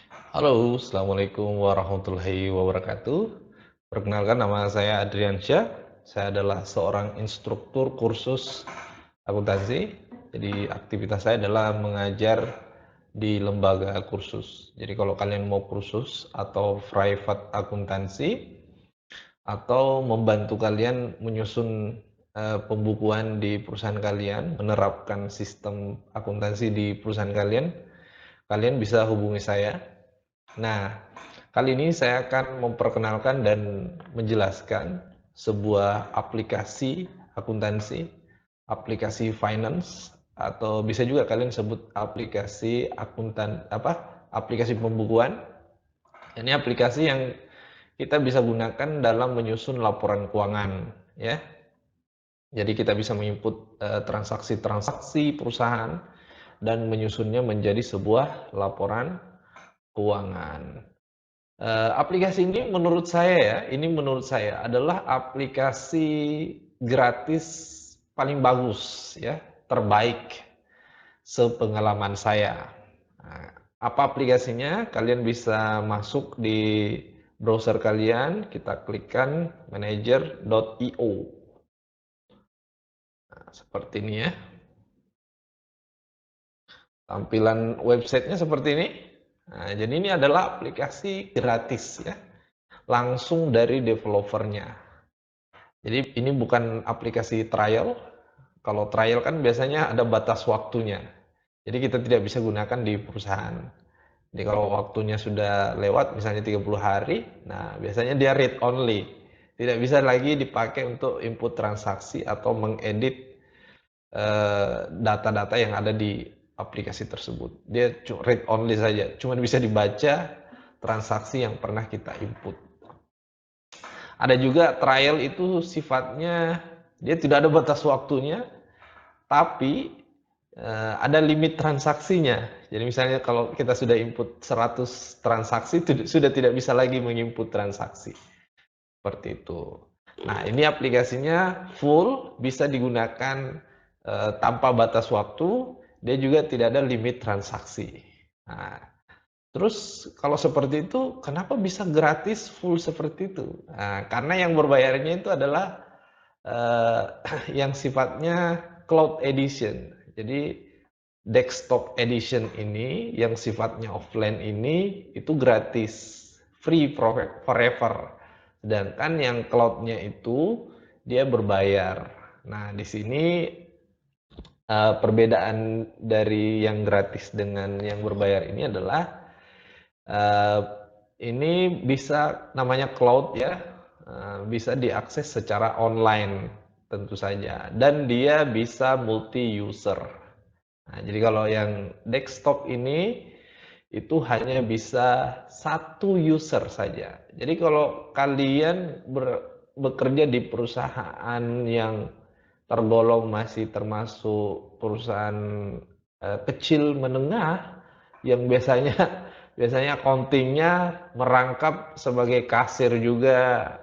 Halo, Assalamualaikum warahmatullahi wabarakatuh. Perkenalkan, nama saya Adriansyah. Saya adalah seorang instruktur kursus akuntansi. Jadi aktivitas saya adalah mengajar di lembaga kursus. Jadi kalau kalian mau kursus atau private akuntansi atau membantu kalian menyusun pembukuan di perusahaan kalian, menerapkan sistem akuntansi di perusahaan kalian, kalian bisa hubungi saya. Nah, kali ini saya akan memperkenalkan dan menjelaskan sebuah aplikasi akuntansi, aplikasi finance, atau bisa juga kalian sebut aplikasi aplikasi pembukuan. Ini aplikasi yang kita bisa gunakan dalam menyusun laporan keuangan, ya. Jadi kita bisa menginput transaksi-transaksi perusahaan dan menyusunnya menjadi sebuah laporan keuangan. Aplikasi ini menurut saya adalah aplikasi gratis paling bagus ya, terbaik sepengalaman saya. Nah, apa aplikasinya? Kalian bisa masuk di browser kalian, kita klikkan manager.io. Nah, seperti ini ya. Tampilan websitenya seperti ini. Nah, jadi ini adalah aplikasi gratis ya, langsung dari developernya. Jadi ini bukan aplikasi trial. Kalau trial kan biasanya ada batas waktunya. Jadi kita tidak bisa gunakan di perusahaan. Jadi kalau waktunya sudah lewat, misalnya 30 hari, nah biasanya dia read only. Tidak bisa lagi dipakai untuk input transaksi atau mengedit data-data yang ada di aplikasi tersebut. Dia read only saja, cuma bisa dibaca transaksi yang pernah kita input. Ada juga trial itu sifatnya dia tidak ada batas waktunya, tapi ada limit transaksinya. Jadi misalnya kalau kita sudah input 100 transaksi, sudah tidak bisa lagi menginput transaksi. Seperti itu. Nah, ini aplikasinya full, bisa digunakan tanpa batas waktu, dia juga tidak ada limit transaksi. Nah, terus kalau seperti itu, kenapa bisa gratis full seperti itu? Nah, karena yang berbayarnya itu adalah yang sifatnya cloud edition. Jadi desktop edition ini yang sifatnya offline ini itu gratis, free forever. Sedangkan yang cloudnya itu dia berbayar. Nah, di sini perbedaan dari yang gratis dengan yang berbayar ini adalah uh, ini bisa namanya cloud ya, bisa diakses secara online tentu saja, dan dia bisa multi user. Nah, jadi kalau yang desktop ini itu hanya bisa satu user saja. Jadi kalau kalian bekerja di perusahaan yang tergolong masih termasuk perusahaan kecil menengah yang biasanya accountingnya merangkap sebagai kasir juga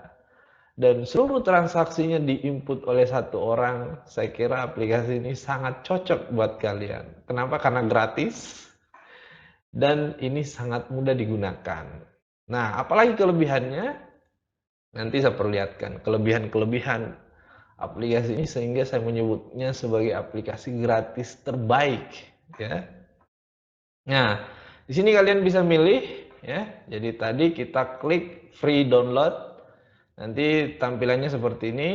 dan seluruh transaksinya diinput oleh satu orang, saya kira aplikasi ini sangat cocok buat kalian. Kenapa? Karena gratis dan ini sangat mudah digunakan. Nah, apalagi kelebihannya? Nanti saya perlihatkan kelebihan-kelebihan aplikasi ini sehingga saya menyebutnya sebagai aplikasi gratis terbaik, ya. Nah, di sini kalian bisa milih, ya. Jadi tadi kita klik free download. Nanti tampilannya seperti ini.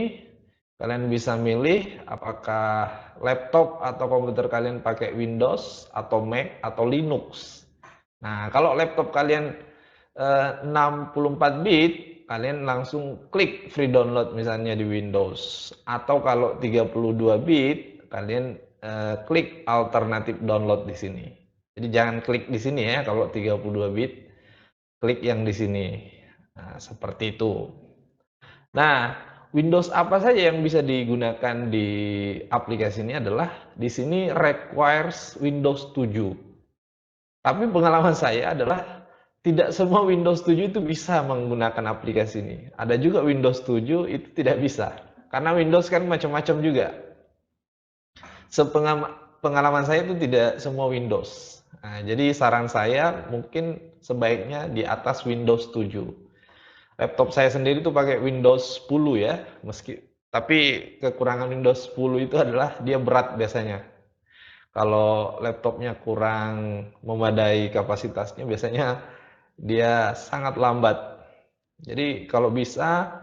Kalian bisa milih apakah laptop atau komputer kalian pakai Windows atau Mac atau Linux. Nah, kalau laptop kalian 64 bit, kalian langsung klik free download misalnya di Windows. Atau kalau 32 bit, kalian klik alternatif download di sini. Jadi jangan klik di sini ya kalau 32 bit, klik yang di sini. Nah, seperti itu. Nah, Windows apa saja yang bisa digunakan di aplikasi ini adalah di sini requires Windows 7. Tapi pengalaman saya adalah tidak semua Windows 7 itu bisa menggunakan aplikasi ini. Ada juga Windows 7 itu tidak bisa. Karena Windows kan macam-macam juga. Sepengalaman saya itu tidak semua Windows. Nah, jadi saran saya mungkin sebaiknya di atas Windows 7. Laptop saya sendiri tuh pakai Windows 10 ya, tapi kekurangan Windows 10 itu adalah dia berat biasanya. Kalau laptopnya kurang memadai kapasitasnya, biasanya dia sangat lambat. Jadi kalau bisa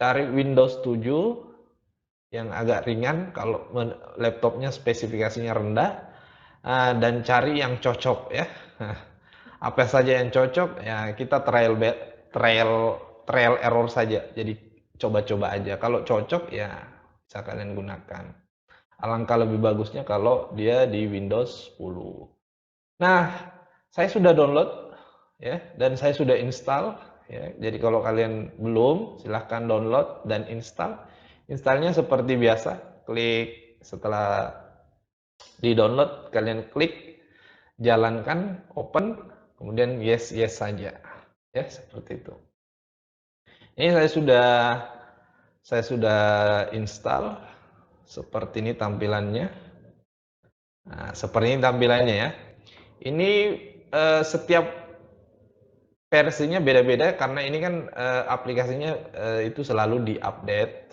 cari Windows 7 yang agak ringan kalau laptopnya spesifikasinya rendah, dan cari yang cocok ya. Nah, apa saja yang cocok ya kita trial trial error saja. Jadi coba-coba aja. Kalau cocok ya bisa kalian gunakan. Alangkah lebih bagusnya kalau dia di Windows 10. Nah, saya sudah download ya dan saya sudah install ya. Jadi kalau kalian belum, silahkan download dan install. Installnya seperti biasa, klik setelah di-download kalian klik jalankan, open, kemudian yes yes saja. Ya, seperti itu. Ini saya sudah install. Seperti ini tampilannya. Nah, seperti ini tampilannya ya. Ini setiap versinya beda-beda karena ini kan aplikasinya itu selalu diupdate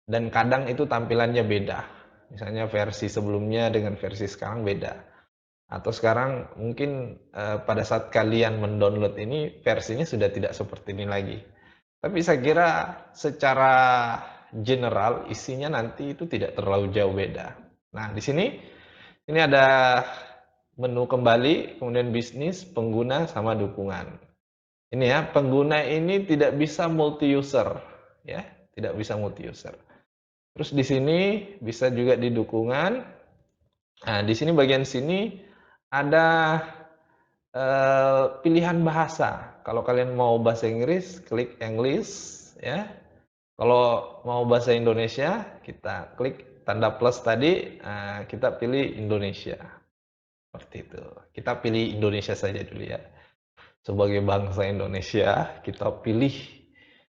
dan kadang itu tampilannya beda. Misalnya versi sebelumnya dengan versi sekarang beda. Atau sekarang mungkin pada saat kalian mendownload ini versinya sudah tidak seperti ini lagi. Tapi saya kira secara general isinya nanti itu tidak terlalu jauh beda. Nah, di sini ini ada menu kembali, kemudian bisnis, pengguna, sama dukungan. Ini ya, pengguna ini tidak bisa multi user, ya, tidak bisa multi user. Terus di sini bisa juga di dukungan. Nah, di sini bagian sini ada pilihan bahasa. Kalau kalian mau bahasa Inggris, klik English, ya. Kalau mau bahasa Indonesia, kita klik tanda plus tadi, kita pilih Indonesia. Seperti itu. Kita pilih Indonesia saja dulu ya. Sebagai bangsa Indonesia, kita pilih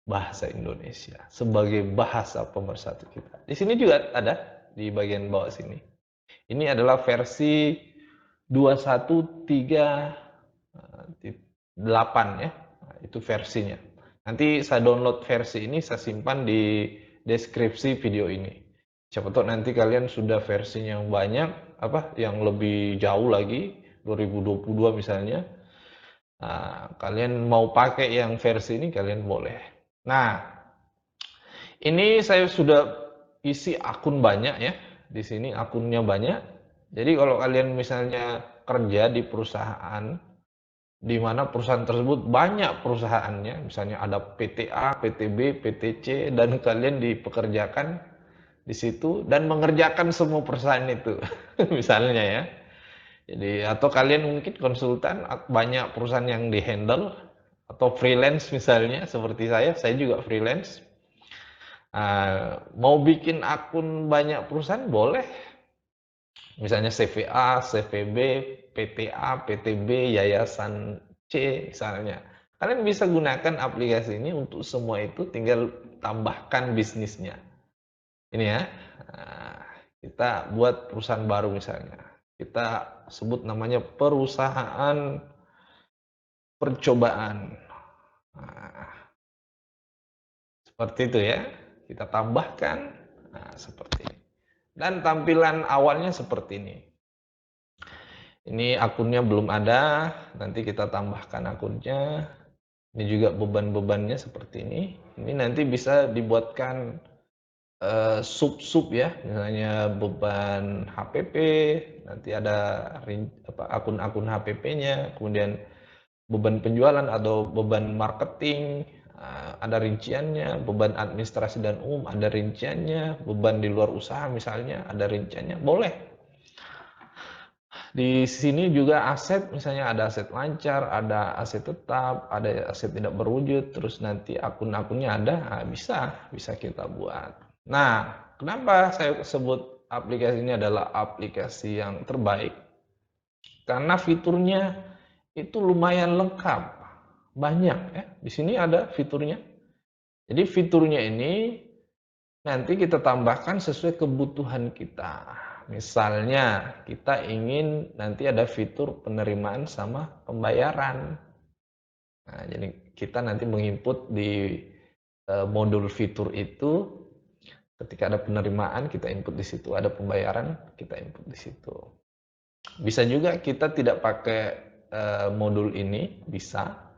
bahasa Indonesia sebagai bahasa pemersatu kita. Di sini juga ada di bagian bawah sini. Ini adalah versi 213.8 ya. Nah, itu versinya. Nanti saya download versi ini, saya simpan di deskripsi video ini. Siapa tahu nanti kalian sudah versinya yang banyak, yang lebih jauh lagi, 2022 misalnya. Nah, kalian mau pakai yang versi ini, kalian boleh. Nah, ini saya sudah isi akun banyak ya. Di sini akunnya banyak. Jadi kalau kalian misalnya kerja di perusahaan, di mana perusahaan tersebut banyak perusahaannya, misalnya ada PTA, PTB, PTC, dan kalian dipekerjakan di situ dan mengerjakan semua perusahaan itu, misalnya ya. Jadi atau kalian mungkin konsultan, banyak perusahaan yang dihandle, atau freelance misalnya seperti saya juga freelance. Mau bikin akun banyak perusahaan boleh, misalnya CVA, CVB, PTA, PTB, Yayasan C misalnya. Kalian bisa gunakan aplikasi ini untuk semua itu, tinggal tambahkan bisnisnya. Ini ya, kita buat perusahaan baru misalnya. Kita sebut namanya perusahaan percobaan. Seperti itu ya, kita tambahkan, seperti ini. Dan tampilan awalnya seperti ini. Ini akunnya belum ada, nanti kita tambahkan akunnya. Ini juga beban-bebannya seperti ini. Ini nanti bisa dibuatkan sub-sub ya, misalnya beban HPP, nanti ada akun-akun HPP-nya, kemudian beban penjualan atau beban marketing, ada rinciannya, beban administrasi dan umum ada rinciannya, beban di luar usaha misalnya ada rinciannya, boleh. Di sini juga aset, misalnya ada aset lancar, ada aset tetap, ada aset tidak berwujud, terus nanti akun-akunnya ada, bisa kita buat. Nah, kenapa saya sebut aplikasi ini adalah aplikasi yang terbaik? Karena fiturnya itu lumayan lengkap, banyak ya. Di sini ada fiturnya. Jadi fiturnya ini nanti kita tambahkan sesuai kebutuhan kita. misalnya kita ingin nanti ada fitur penerimaan sama pembayaran. Nah, jadi kita nanti menginput di modul fitur itu, ketika ada penerimaan kita input di situ, ada pembayaran kita input di situ. Bisa juga kita tidak pakai modul ini, bisa.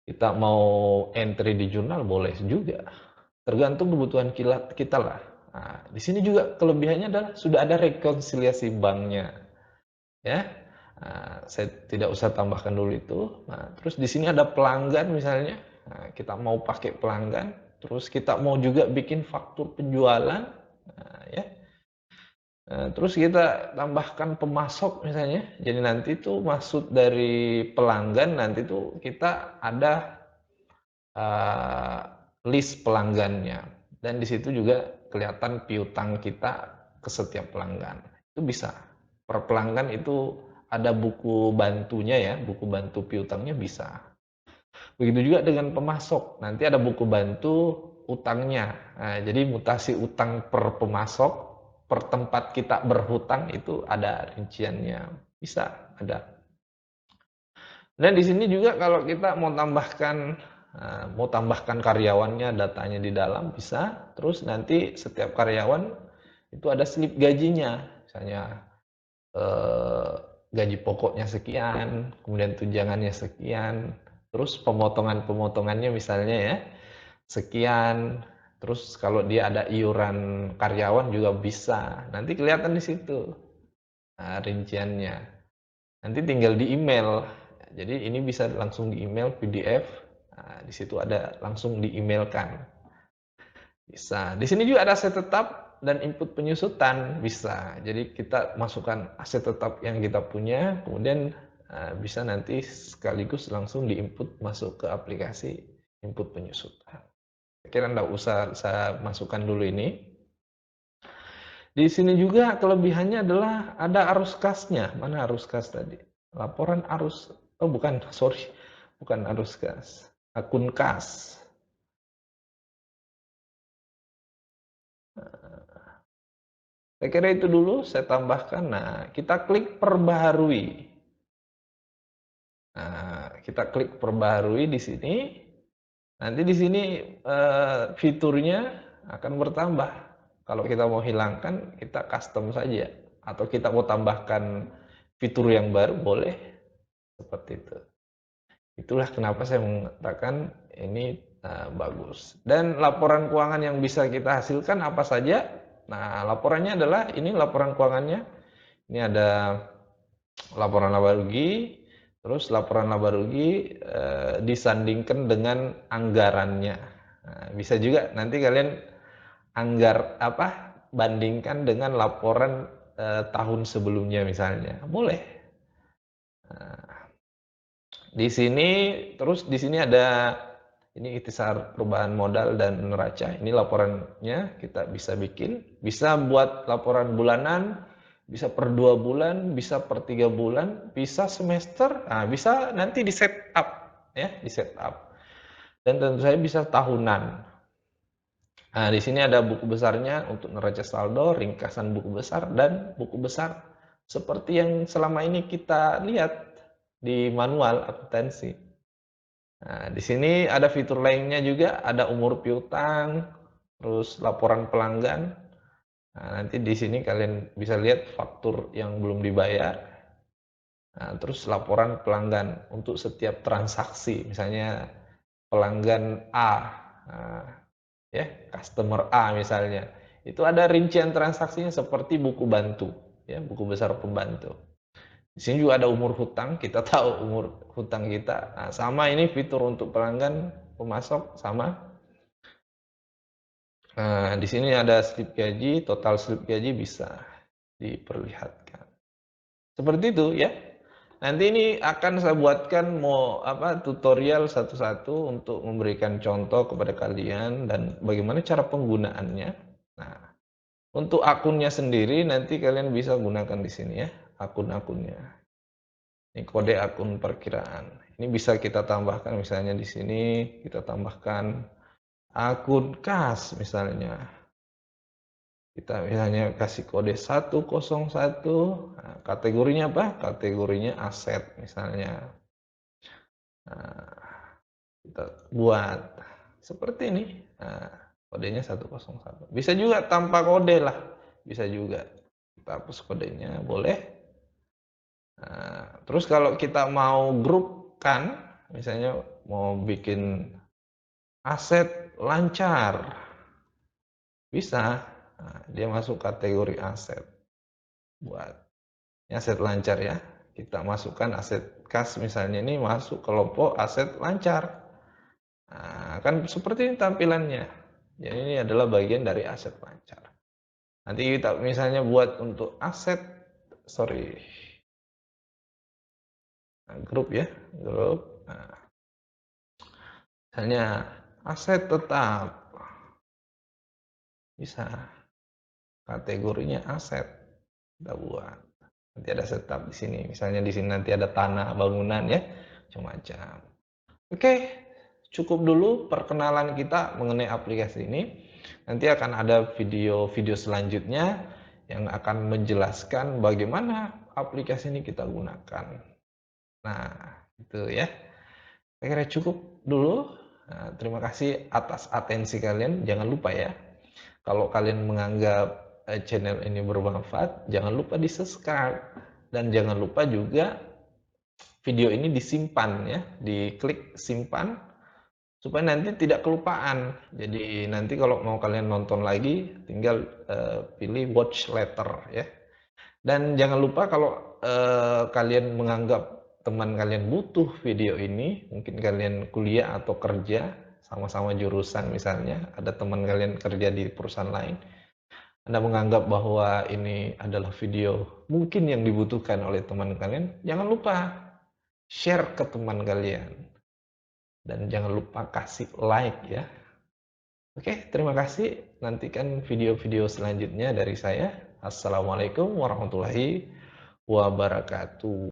Kita mau entry di jurnal boleh juga. Tergantung kebutuhan kita lah. Nah, di sini juga kelebihannya adalah sudah ada rekonsiliasi banknya, ya. Nah, saya tidak usah tambahkan dulu itu. Nah, terus di sini ada pelanggan misalnya. Nah, kita mau pakai pelanggan, terus kita mau juga bikin faktur penjualan, nah, ya. Terus kita tambahkan pemasok misalnya. Jadi nanti tuh maksud dari pelanggan nanti tuh kita ada list pelanggannya, dan di situ juga kelihatan piutang kita ke setiap pelanggan. Itu bisa per pelanggan itu ada buku bantunya ya, buku bantu piutangnya bisa. Begitu juga dengan pemasok, nanti ada buku bantu utangnya. Nah, jadi mutasi utang per pemasok, per tempat kita berhutang itu ada rinciannya, bisa ada. Dan di sini juga kalau kita mau tambahkan karyawannya, datanya di dalam bisa. Terus nanti setiap karyawan itu ada slip gajinya, misalnya gaji pokoknya sekian, kemudian tunjangannya sekian, terus pemotongannya misalnya ya sekian. Terus kalau dia ada iuran karyawan juga bisa. Nanti kelihatan di situ rinciannya. Nanti tinggal di email. Jadi ini bisa langsung di email PDF. Nah, di situ ada langsung di emailkan. Bisa. Di sini juga ada aset tetap dan input penyusutan bisa. Jadi kita masukkan aset tetap yang kita punya, kemudian bisa nanti sekaligus langsung diinput masuk ke aplikasi input penyusutan. Kira enggak usah saya masukkan dulu ini. Di sini juga kelebihannya adalah ada arus kasnya. Mana arus kas tadi? Laporan arus. Oh bukan, sorry. Bukan arus kas. Akun kas. Saya kira itu dulu saya tambahkan. Nah, kita klik perbaharui. Nah, kita klik perbaharui di sini. Nanti di sini fiturnya akan bertambah. Kalau kita mau hilangkan, kita custom saja. Atau kita mau tambahkan fitur yang baru, boleh. Seperti itu. Itulah kenapa saya mengatakan ini bagus. Dan laporan keuangan yang bisa kita hasilkan apa saja? Nah, laporannya adalah ini laporan keuangannya. Ini ada laporan laba rugi, terus laporan laba rugi disandingkan dengan anggarannya. Nah, bisa juga nanti kalian bandingkan dengan laporan tahun sebelumnya misalnya. Boleh. Nah, di sini terus di sini ada ini ikhtisar perubahan modal dan neraca. Ini laporannya kita bisa bikin. Bisa buat laporan bulanan, bisa per 2 bulan, bisa per 3 bulan, bisa semester. Nah, bisa nanti di setup ya, di setup. Dan tentu saja bisa tahunan. Nah, di sini ada buku besarnya untuk neraca saldo, ringkasan buku besar dan buku besar seperti yang selama ini kita lihat di manual akuntansi. Nah, di sini ada fitur lainnya juga, ada umur piutang, terus laporan pelanggan. Nah, nanti di sini kalian bisa lihat faktur yang belum dibayar. Nah, terus laporan pelanggan untuk setiap transaksi, misalnya pelanggan A, nah, ya, customer A misalnya. Itu ada rincian transaksinya seperti buku bantu, ya, buku besar pembantu. Di sini juga ada umur hutang, kita tahu umur hutang kita. Nah, sama ini fitur untuk pelanggan, pemasok sama. Nah, di sini ada slip gaji, total slip gaji bisa diperlihatkan. Seperti itu ya. Nanti ini akan saya buatkan tutorial satu-satu untuk memberikan contoh kepada kalian dan bagaimana cara penggunaannya. Nah, untuk akunnya sendiri nanti kalian bisa gunakan di sini ya, akun-akunnya. Ini kode akun perkiraan. Ini bisa kita tambahkan misalnya di sini kita tambahkan akun kas misalnya. Kita misalnya kasih kode 101, nah, kategorinya apa? Kategorinya aset misalnya. Nah, kita buat seperti ini. Nah, kodenya 101. Bisa juga tanpa kode lah, bisa juga. Kita hapus kodenya, boleh. Nah, terus kalau kita mau grupkan, misalnya mau bikin aset lancar, bisa. Nah, dia masuk kategori aset. Buat aset lancar ya. Kita masukkan aset kas misalnya ini masuk kelompok aset lancar. Nah, kan seperti ini tampilannya. Jadi ini adalah bagian dari aset lancar. Nanti kita misalnya buat untuk aset, sorry, nah, grup ya, grup. Nah, misalnya aset tetap, bisa kategorinya aset kita buat. Nanti ada aset tetap di sini. Misalnya di sini nanti ada tanah, bangunan ya, macam-macam. Oke, cukup dulu perkenalan kita mengenai aplikasi ini. Nanti akan ada video-video selanjutnya yang akan menjelaskan bagaimana aplikasi ini kita gunakan. Nah, itu ya. Saya kira cukup dulu. Nah, terima kasih atas atensi kalian. Jangan lupa ya, kalau kalian menganggap channel ini bermanfaat, jangan lupa di-subscribe. Dan jangan lupa juga video ini disimpan ya, diklik simpan supaya nanti tidak kelupaan. Jadi nanti kalau mau kalian nonton lagi tinggal pilih watch later ya. Dan jangan lupa kalau kalian menganggap teman kalian butuh video ini, mungkin kalian kuliah atau kerja sama-sama jurusan misalnya, ada teman kalian kerja di perusahaan lain, Anda menganggap bahwa ini adalah video mungkin yang dibutuhkan oleh teman kalian, jangan lupa share ke teman kalian. Dan jangan lupa kasih like ya. Oke, terima kasih. Nantikan video-video selanjutnya dari saya. Assalamualaikum warahmatullahi wabarakatuh.